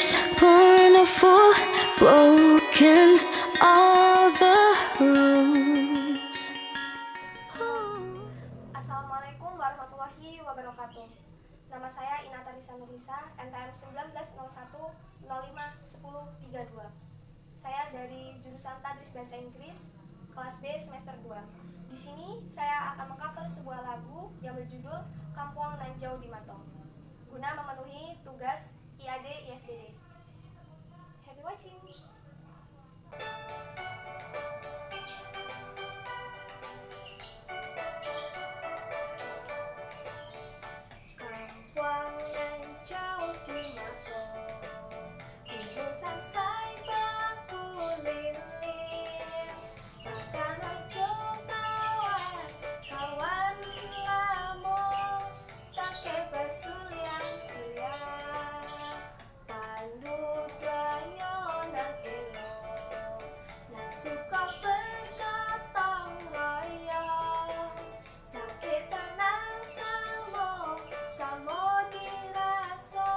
was born a fool, broken all the rules. Assalamualaikum warahmatullahi wabarakatuh. Nama saya Inata Risa Nurisa, NPM 1901051032. Saya dari jurusan Tadris Bahasa Inggris, kelas B semester 2. Di sini saya akan mengcover sebuah lagu yang berjudul Kampuang Nan Jauh di Matong, guna memenuhi tugas IAD ISBD. Happy watching. Kampuang nan jauh di matong, gunung sansai baku lilin, takkan ojo kawan lamo, sake basulian-sulian, pandu banyo nan elo, nan suka bergotong royong, sake senang samo diraso,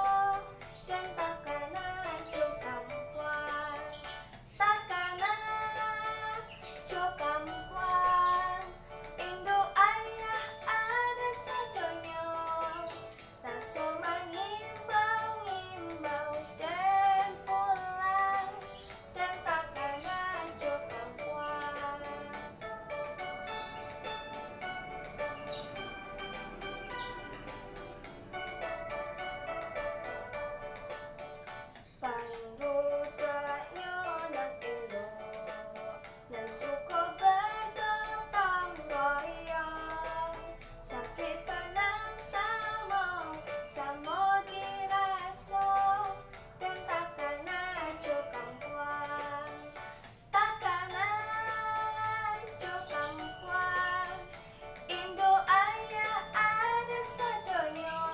dan takkan ajo kampuan, takkan ajo kampuan, Indo ayah ada sadonyo, raso mengimbau-imbau dan pulang, dan takkan ajo kampuan. Pandudaknya nan Indo, nan suka bergotong royong, sake senang samo diraso, dan takkan ajo kampuan, takkan ajo kampuan, Indo ayah ada sadonyo,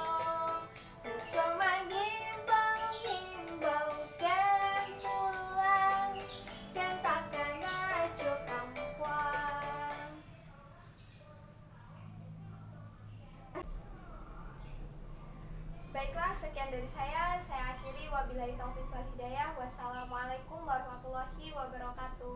raso mengimbau-imbau dan pulang, dan takkan ajo kampuan. Baiklah, sekian dari saya akhiri. Wabillahi taufiq wal hidayah. Wassalamualaikum warahmatullahi wabarakatuh.